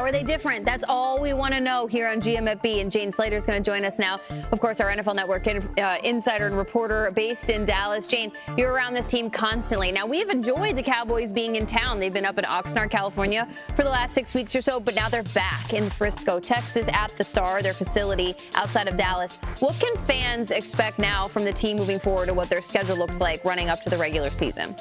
How are they different? That's all we want to know here on GMFB. And Jane Slater is going to join us now. Of course, our NFL Network insider and reporter based in Dallas. Jane, you're around this team constantly. Now, we have enjoyed the Cowboys being in town. They've been up in Oxnard, California for the last 6 weeks or so, but now they're back in Frisco, Texas at the Star, their facility outside of Dallas. What can fans expect now from the team moving forward and what their schedule looks like running up to the regular season?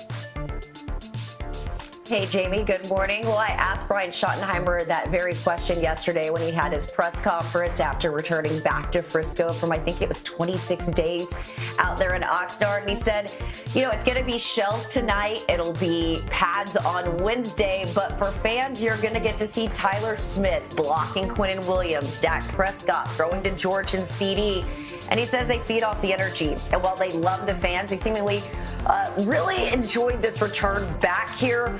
Hey, Jamie, good morning. Well, I asked Brian Schottenheimer that very question yesterday when he had his press conference after returning back to Frisco from, I think it was 26 days out there in Oxnard. And he said, it's going to be shells tonight. It'll be pads on Wednesday. But for fans, you're going to get to see Tyler Smith blocking Quinnen Williams, Dak Prescott throwing to George and CD. And he says they feed off the energy. And while they love the fans, they seemingly really enjoyed this return back here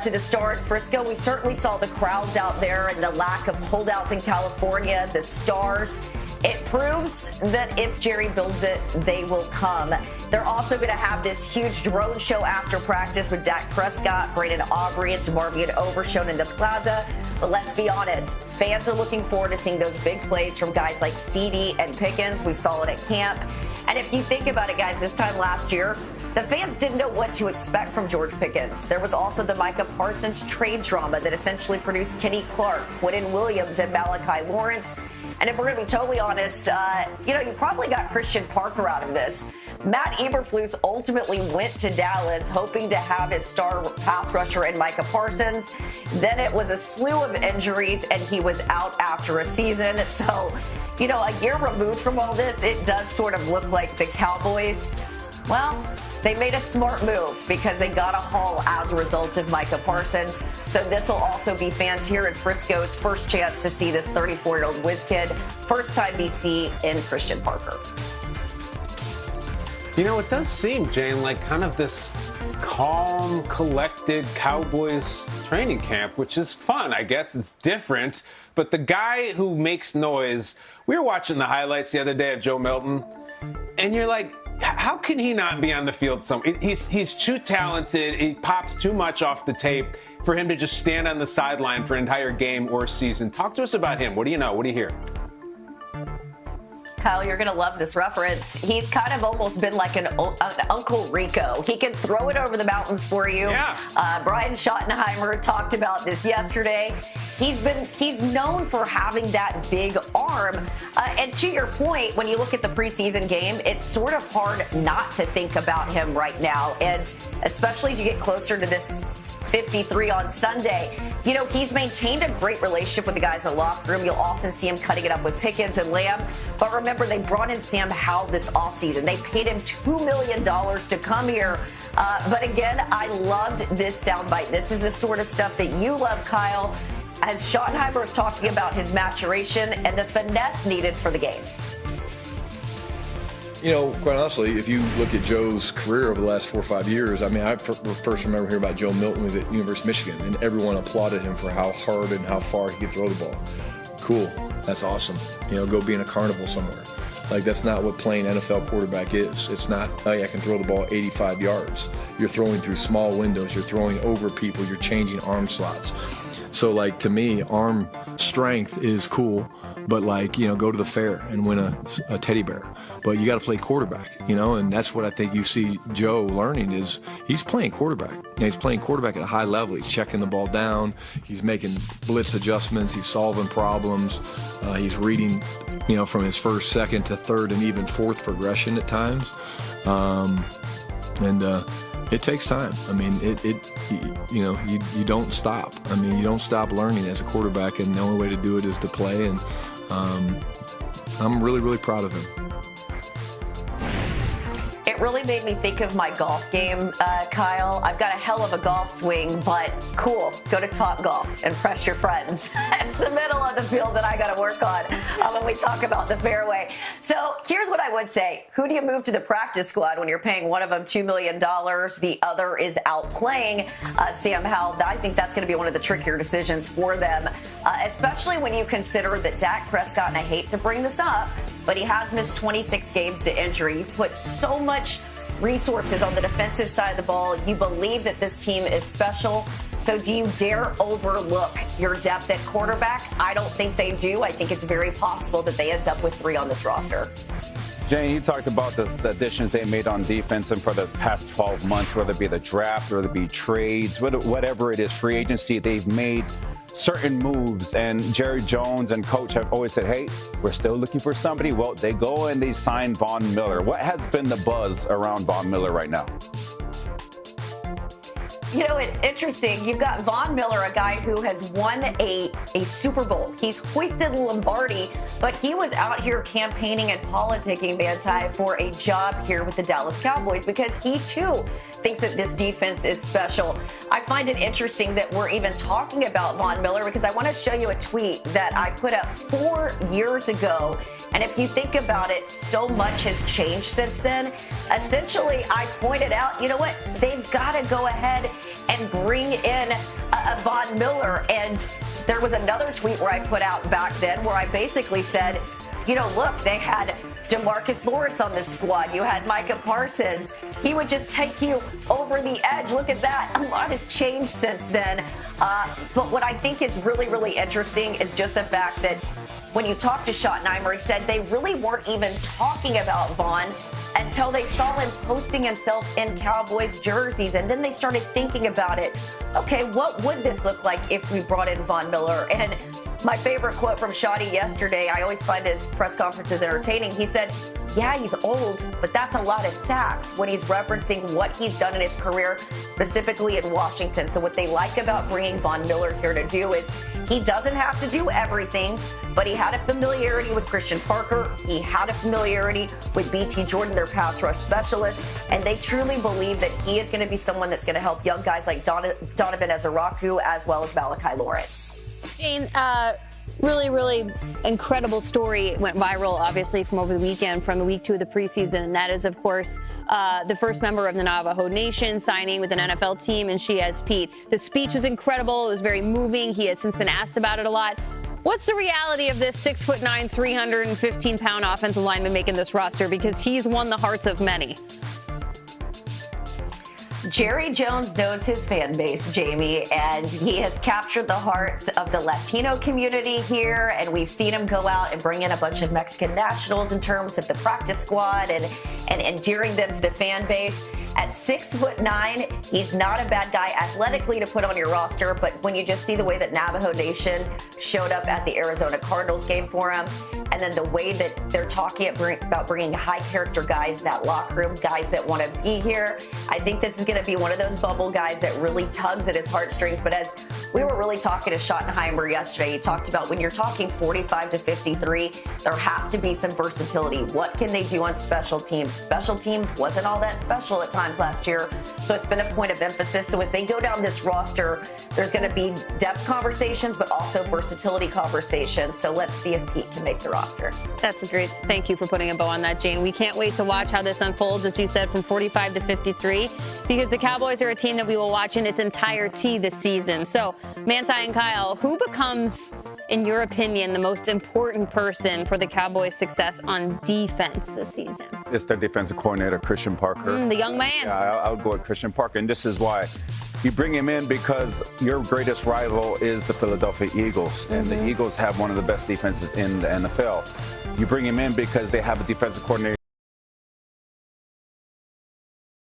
to the Star at Frisco. We certainly saw the crowds out there and the lack of holdouts in California, the Stars. It proves that if Jerry builds it, they will come. They're also going to have this huge drone show after practice with Dak Prescott, Brandon Aubrey, and Marvian Overshown in the plaza. But let's be honest, fans are looking forward to seeing those big plays from guys like CD and Pickens. We saw it at camp. And if you think about it, guys, this time last year, the fans didn't know what to expect from George Pickens. There was also the Micah Parsons trade drama that essentially produced Kenny Clark, Quinnen Williams, and Malachi Lawrence. And if we're going to be totally honest, you probably got Christian Parker out of this. Matt Eberflus ultimately went to Dallas hoping to have his star pass rusher in Micah Parsons. Then it was a slew of injuries, and he was out after a season. So, a year removed from all this, it does sort of look like the Cowboys, well, they made a smart move because they got a haul as a result of Micah Parsons. So this will also be fans here in Frisco's first chance to see this 34-year-old whiz kid. First time DC in Christian Parker. It does seem, Jane, like kind of this calm, collected Cowboys training camp, which is fun. I guess it's different. But the guy who makes noise, we were watching the highlights the other day of Joe Milton, and you're like, how can he not be on the field? He's too talented. He pops too much off the tape for him to just stand on the sideline for an entire game or season. Talk to us about him. What do you know? What do you hear? Kyle, you're going to love this reference. He's kind of almost been like an Uncle Rico. He can throw it over the mountains for you. Yeah. Brian Schottenheimer talked about this yesterday. He's known for having that big arm. And to your point, when you look at the preseason game, it's sort of hard not to think about him right now. And especially as you get closer to this 53 on Sunday. He's maintained a great relationship with the guys in the locker room. You'll often see him cutting it up with Pickens and Lamb. But remember, they brought in Sam Howell this offseason. They paid him $2 million to come here. But again, I loved this soundbite. This is the sort of stuff that you love, Kyle, as Schottenheimer is talking about his maturation and the finesse needed for the game. Quite honestly, if you look at Joe's career over the last 4 or 5 years, I first remember hearing about Joe Milton was at University of Michigan, and everyone applauded him for how hard and how far he could throw the ball. Cool. That's awesome. Go be in a carnival somewhere. That's not what playing NFL quarterback is. It's not, I can throw the ball 85 yards. You're throwing through small windows. You're throwing over people. You're changing arm slots. So, to me, arm strength is cool. But go to the fair and win a teddy bear. But you got to play quarterback, and that's what I think you see Joe learning is he's playing quarterback. He's playing quarterback at a high level. He's checking the ball down. He's making blitz adjustments. He's solving problems. He's reading, from his first, second to third and even fourth progression at times. It takes time. You don't stop. You don't stop learning as a quarterback, and the only way to do it is to play. And I'm really, really proud of him. It really made me think of my golf game, Kyle. I've got a hell of a golf swing, but cool. Go to Top Golf and press your friends. It's the middle of the field that I got to work on when we talk about the fairway. So here's what I would say. Who do you move to the practice squad when you're paying one of them $2 million? The other is out playing Sam Howell. I think that's going to be one of the trickier decisions for them, especially when you consider that Dak Prescott, and I hate to bring this up, but he has missed 26 games to injury. You put so much resources on the defensive side of the ball. You believe that this team is special. So So do you dare overlook your depth at quarterback? I don't think they do. I think it's very possible that they end up with 3 on this roster. Jane, you talked about the additions they made on defense and for the past 12 months, whether it be the draft, whether it be trades, whatever it is, free agency, they've made certain moves. And Jerry Jones and coach have always said, hey, we're still looking for somebody. Well, they go and they sign Von Miller. What has been the buzz around Von Miller right now? You know, it's interesting. You've got Von Miller, a guy who has won a Super Bowl. He's hoisted Lombardi, but he was out here campaigning and politicking, Manti, for a job here with the Dallas Cowboys because he, too, thinks that this defense is special. I find it interesting that we're even talking about Von Miller because I want to show you a tweet that I put up 4 years ago. And if you think about it, so much has changed since then. Essentially, I pointed out, you know what? They've got to go ahead and bring in a Von Miller. And there was another tweet where I put out back then where I basically said, you know, look, they had DeMarcus Lawrence on this squad. You had Micah Parsons. He would just take you over the edge. Look at that. A lot has changed since then. But what I think is really, really interesting is just the fact that when you talk to Schottenheimer, he said they really weren't even talking about Von until they saw him posting himself in Cowboys jerseys. And then they started thinking about it. Okay, what would this look like if we brought in Von Miller? And my favorite quote from Schotty yesterday, I always find his press conferences entertaining. He said, yeah, he's old, but that's a lot of sacks when he's referencing what he's done in his career, specifically in Washington. So what they like about bringing Von Miller here to do is he doesn't have to do everything, but he had a familiarity with Christian Parker. He had a familiarity with BT Jordan, their pass rush specialist, and they truly believe that he is going to be someone that's going to help young guys like Donovan Ezeraku as well as Malachi Lawrence. Jane, really incredible story went viral, obviously, from over the weekend, from week 2 of the preseason. And that is, of course, the first member of the Navajo Nation signing with an NFL team, and she has Pete. The speech was incredible. It was very moving. He has since been asked about it a lot. What's the reality of this 6'9", 315-pound offensive lineman making this roster? Because he's won the hearts of many. Jerry Jones knows his fan base, Jamie, and he has captured the hearts of the Latino community here. And we've seen him go out and bring in a bunch of Mexican nationals in terms of the practice squad and endearing them to the fan base. At 6'9", he's not a bad guy athletically to put on your roster, but when you just see the way that Navajo Nation showed up at the Arizona Cardinals game for him, and then the way that they're talking about bringing high-character guys in that locker room, guys that want to be here, I think this is going to be one of those bubble guys that really tugs at his heartstrings. But as we were really talking to Schottenheimer yesterday, he talked about when you're talking 45 to 53, there has to be some versatility. What can they do on special teams? Special teams wasn't all that special at times last year, so it's been a point of emphasis. So as they go down this roster, there's going to be depth conversations, but also versatility conversations. So let's see if Pete can make the roster. That's great. Thank you for putting a bow on that, Jane. We can't wait to watch how this unfolds, as you said, from 45 to 53, because the Cowboys are a team that we will watch in its entirety this season. So, Manti and Kyle, who becomes, in your opinion, the most important person for the Cowboys' success on defense this season? It's their defensive coordinator, Christian Parker. The young man. Yeah, I would go with Christian Parker, and this is why. You bring him in because your greatest rival is the Philadelphia Eagles, and the Eagles have one of the best defenses in the NFL. You bring him in because they have a defensive coordinator